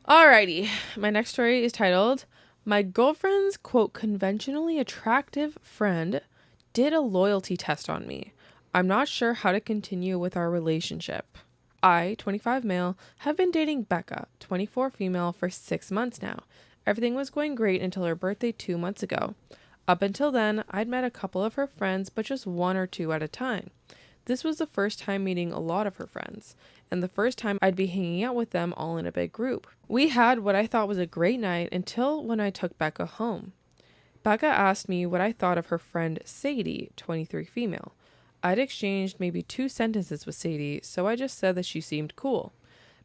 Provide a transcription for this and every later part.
Alrighty, my next story is titled, My girlfriend's, quote, conventionally attractive friend did a loyalty test on me. I'm not sure how to continue with our relationship. I, 25 male, have been dating Becca, 24 female, for 6 months now. Everything was going great until her birthday 2 months ago. Up until then, I'd met a couple of her friends, but just one or two at a time. This was the first time meeting a lot of her friends, and the first time I'd be hanging out with them all in a big group. We had what I thought was a great night until when I took Becca home. Becca asked me what I thought of her friend Sadie, 23 female. I'd exchanged maybe 2 sentences with Sadie, so I just said that she seemed cool.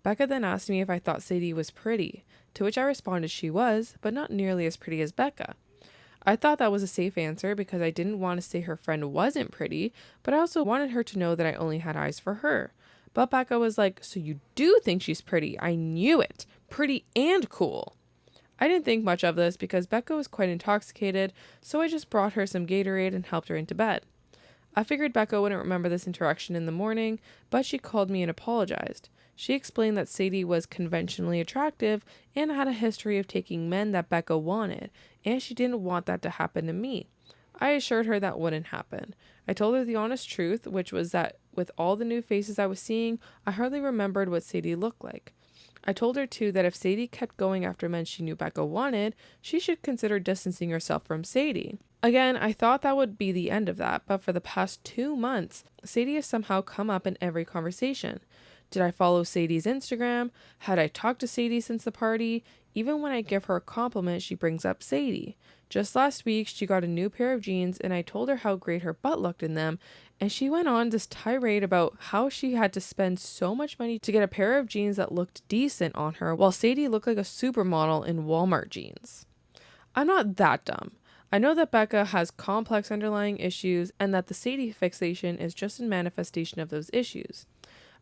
Becca then asked me if I thought Sadie was pretty, to which I responded she was, but not nearly as pretty as Becca. I thought that was a safe answer because I didn't want to say her friend wasn't pretty, but I also wanted her to know that I only had eyes for her. But Becca was like, so you do think she's pretty? I knew it. Pretty and cool. I didn't think much of this because Becca was quite intoxicated, so I just brought her some Gatorade and helped her into bed. I figured Becca wouldn't remember this interaction in the morning, but she called me and apologized. She explained that Sadie was conventionally attractive and had a history of taking men that Becca wanted, and she didn't want that to happen to me. I assured her that wouldn't happen. I told her the honest truth, which was that with all the new faces I was seeing, I hardly remembered what Sadie looked like. I told her too that if Sadie kept going after men she knew Becca wanted, she should consider distancing herself from Sadie. Again, I thought that would be the end of that, but for the past 2 months, Sadie has somehow come up in every conversation. Did I follow Sadie's Instagram? Had I talked to Sadie since the party? Even when I give her a compliment, she brings up Sadie. Just last week, she got a new pair of jeans, and I told her how great her butt looked in them, and she went on this tirade about how she had to spend so much money to get a pair of jeans that looked decent on her, while Sadie looked like a supermodel in Walmart jeans. I'm not that dumb. I know that Becca has complex underlying issues and that the Sadie fixation is just a manifestation of those issues.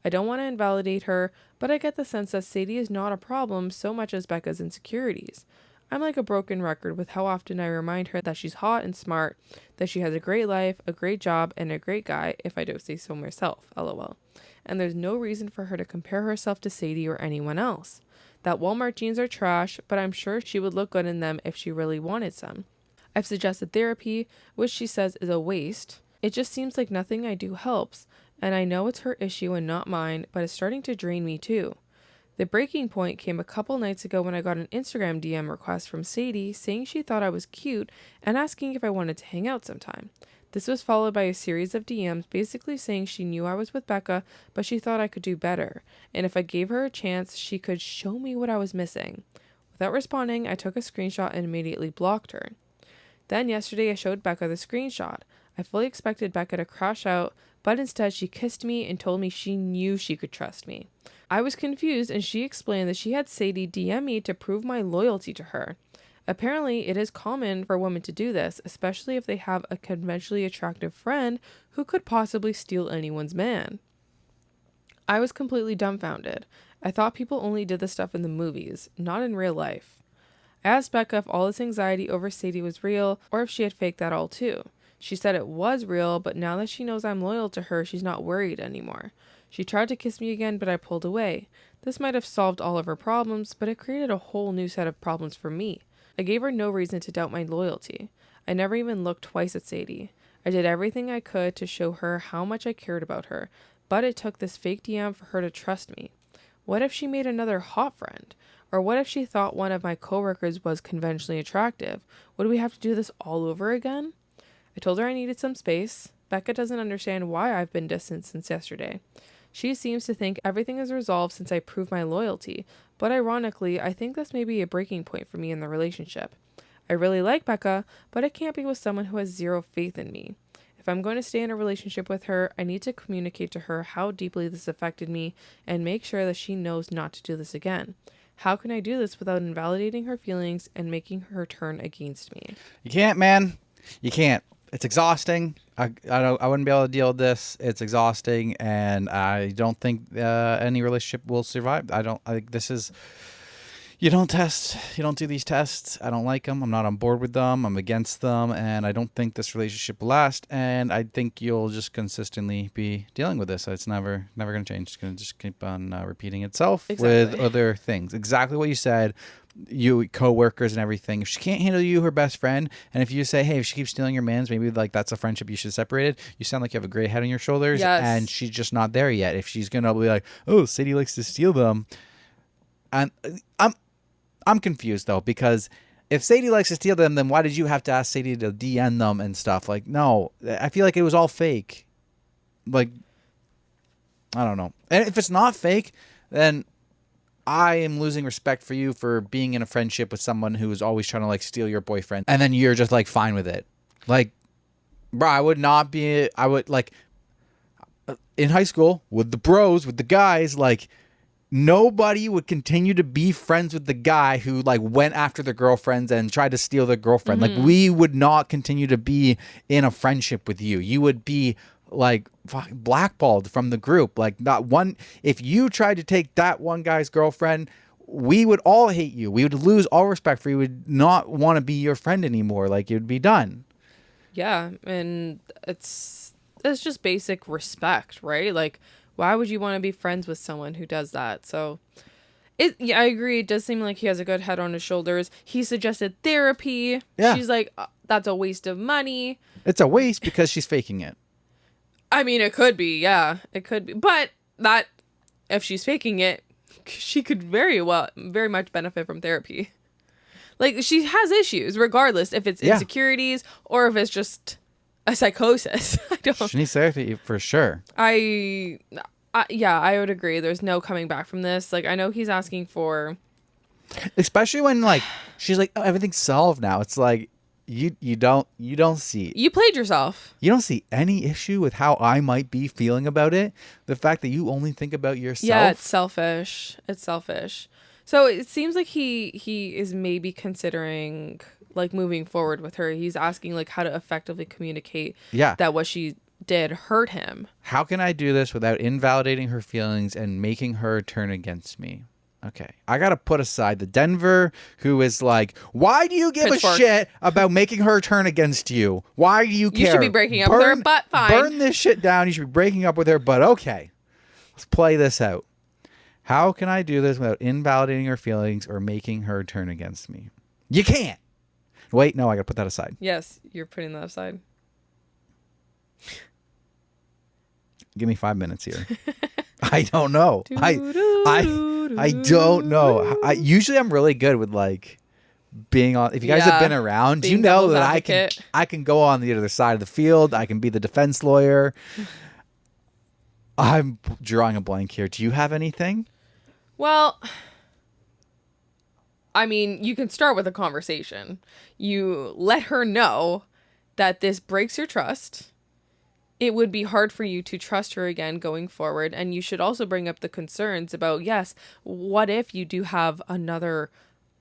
I don't want to invalidate her, but I get the sense that Sadie is not a problem so much as Becca's insecurities. I'm like a broken record with how often I remind her that she's hot and smart, that she has a great life, a great job, and a great guy, if I don't say so myself, lol. And there's no reason for her to compare herself to Sadie or anyone else. That Walmart jeans are trash, but I'm sure she would look good in them if she really wanted some. I've suggested therapy, which she says is a waste. It just seems like nothing I do helps, and I know it's her issue and not mine, but it's starting to drain me too. The breaking point came a couple nights ago when I got an Instagram DM request from Sadie saying she thought I was cute and asking if I wanted to hang out sometime. This was followed by a series of DMs basically saying she knew I was with Becca, but she thought I could do better, and if I gave her a chance, she could show me what I was missing. Without responding, I took a screenshot and immediately blocked her. Then yesterday I showed Becca the screenshot. I fully expected Becca to crash out, but instead she kissed me and told me she knew she could trust me. I was confused and she explained that she had Sadie DM me to prove my loyalty to her. Apparently, it is common for women to do this, especially if they have a conventionally attractive friend who could possibly steal anyone's man. I was completely dumbfounded. I thought people only did this stuff in the movies, not in real life. I asked Becca if all this anxiety over Sadie was real or if she had faked that all too. She said it was real, but now that she knows I'm loyal to her, she's not worried anymore. She tried to kiss me again, but I pulled away. This might have solved all of her problems, but it created a whole new set of problems for me. I gave her no reason to doubt my loyalty. I never even looked twice at Sadie. I did everything I could to show her how much I cared about her, but it took this fake DM for her to trust me. What if she made another hot friend? Or what if she thought one of my coworkers was conventionally attractive? Would we have to do this all over again? I told her I needed some space. Becca doesn't understand why I've been distant since yesterday. She seems to think everything is resolved since I proved my loyalty, but ironically, I think this may be a breaking point for me in the relationship. I really like Becca, but I can't be with someone who has zero faith in me. If I'm going to stay in a relationship with her, I need to communicate to her how deeply this affected me and make sure that she knows not to do this again. How can I do this without invalidating her feelings and making her turn against me? You can't, man. You can't. It's exhausting. I wouldn't be able to deal with this. It's exhausting, and I don't think any relationship will survive. I think this is, You don't do these tests. I don't like them. I'm not on board with them. I'm against them. And I don't think this relationship will last. And I think you'll just consistently be dealing with this. So it's never going to change. It's going to just keep on repeating itself with other things. Exactly what you said. You coworkers and everything. If she can't handle you, her best friend, and if you say, hey, if she keeps stealing your mans, maybe like that's a friendship you should separate it. You sound like you have a gray head on your shoulders. Yes. And she's just not there yet. If she's going to be like, oh, Sadie likes to steal them. And I'm confused though, because if Sadie likes to steal them, then why did you have to ask Sadie to DM them and stuff? Like, no, I feel like it was all fake. Like, I don't know. And if it's not fake, then I am losing respect for you for being in a friendship with someone who is always trying to like steal your boyfriend. And then you're just like fine with it. Like, bro, I would like in high school with the bros, with the guys, like, nobody would continue to be friends with the guy who like went after their girlfriends and tried to steal their girlfriend. Like, we would not continue to be in a friendship with you. You would be like blackballed from the group. Like, not one, if you tried to take that one guy's girlfriend, we would all hate you. We would lose all respect for you. We would not want to be your friend anymore. Like, you'd be done. Yeah. And it's just basic respect, right? Like, why would you want to be friends with someone who does that? So, I agree. It does seem like he has a good head on his shoulders. He suggested therapy. Yeah. She's like, that's a waste of money. It's a waste because she's faking it. I mean, it could be. Yeah, it could be. But if she's faking it, she could very much benefit from therapy. Like, she has issues, regardless if it's insecurities or if it's just a psychosis. I don't. She needs therapy for sure. I would agree. There's no coming back from this. Like, I know he's asking for, especially when like she's like, oh, everything's solved now. It's like you don't see. You played yourself. You don't see any issue with how I might be feeling about it. The fact that you only think about yourself. Yeah, it's selfish. It's selfish. So it seems like he is maybe considering like moving forward with her. He's asking like how to effectively communicate that what she did hurt him. How can I do this without invalidating her feelings and making her turn against me? Okay, I gotta put aside the Denver who is like, why do you give a shit about making her turn against you? Why do you care? You should be breaking up with her, but fine. Burn this shit down. You should be breaking up with her, but okay. Let's play this out. How can I do this without invalidating her feelings or making her turn against me? You can't. Wait, no, I gotta put that aside. Yes, you're putting that aside. Give me 5 minutes here. I don't know. I don't know. Usually I'm really good with like being on. If you guys have been around, you know that I can go on the other side of the field. I can be the defense lawyer. I'm drawing a blank here. Do you have anything? Well, I mean, you can start with a conversation. You let her know that this breaks your trust. It would be hard for you to trust her again going forward. And you should also bring up the concerns about, yes, what if you do have another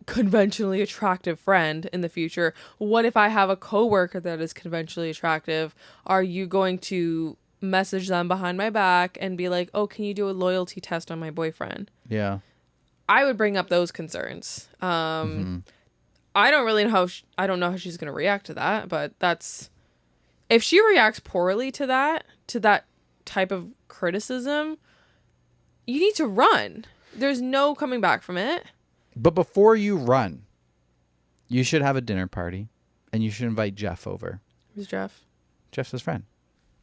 conventionally attractive friend in the future? What if I have a coworker that is conventionally attractive? Are you going to message them behind my back and be like, oh, can you do a loyalty test on my boyfriend? Yeah. I would bring up those concerns. I don't really know I don't know how she's going to react to that, but if she reacts poorly to that type of criticism, you need to run. There's no coming back from it. But before you run, you should have a dinner party and you should invite Jeff over. Who's Jeff? Jeff's his friend.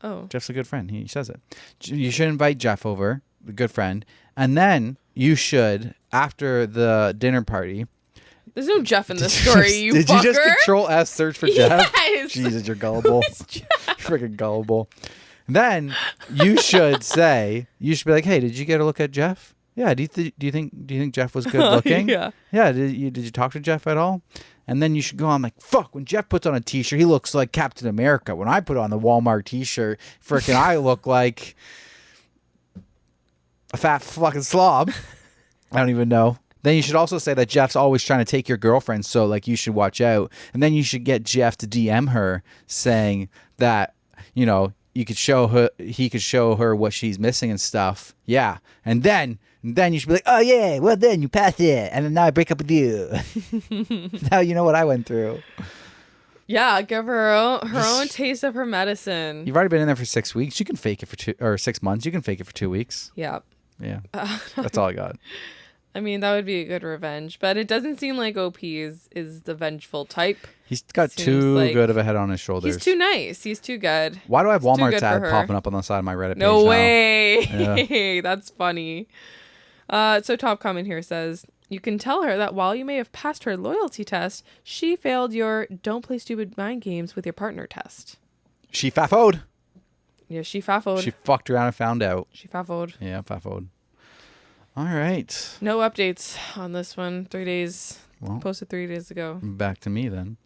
Oh. Jeff's a good friend. He says it. You should invite Jeff over, the good friend, and then you should, after the dinner party. There's no Jeff in this story, you Did fucker. you just Control S search for Jeff? Yes. Jesus, you're gullible. You're freaking gullible. Then you should be like, hey, did you get a look at Jeff? Yeah. Do you think Jeff was good looking? Yeah. Yeah. Did you talk to Jeff at all? And then you should go on like, fuck, when Jeff puts on a t-shirt, he looks like Captain America. When I put on the Walmart t-shirt, freaking I look like a fat fucking slob. I don't even know. Then you should also say that Jeff's always trying to take your girlfriend, so like you should watch out. And then you should get Jeff to DM her saying that, he could show her what she's missing and stuff. Yeah. And then you should be like, oh yeah, well then you pass it. And then now I break up with you. Now you know what I went through. Yeah, give her own taste of her medicine. You've already been in there for 6 weeks. You can fake it for 6 months. You can fake it for 2 weeks. Yeah. Yeah. That's all I got. I mean, that would be a good revenge, but it doesn't seem like OP is the vengeful type. He's got Seems too like good of a head on his shoulders. He's too nice. He's too good. Why do I have He's too Walmart's good for ad her. popping up on the side of my Reddit page No now? way. Yeah. That's funny. So top comment here says, you can tell her that while you may have passed her loyalty test, she failed your don't play stupid mind games with your partner test. She faffoed. Yeah, she faffoed. She fucked around and found out. She faffoed. Yeah, faffoed. All right. No updates on this one. 3 days. Well, Posted 3 days ago. back to me then.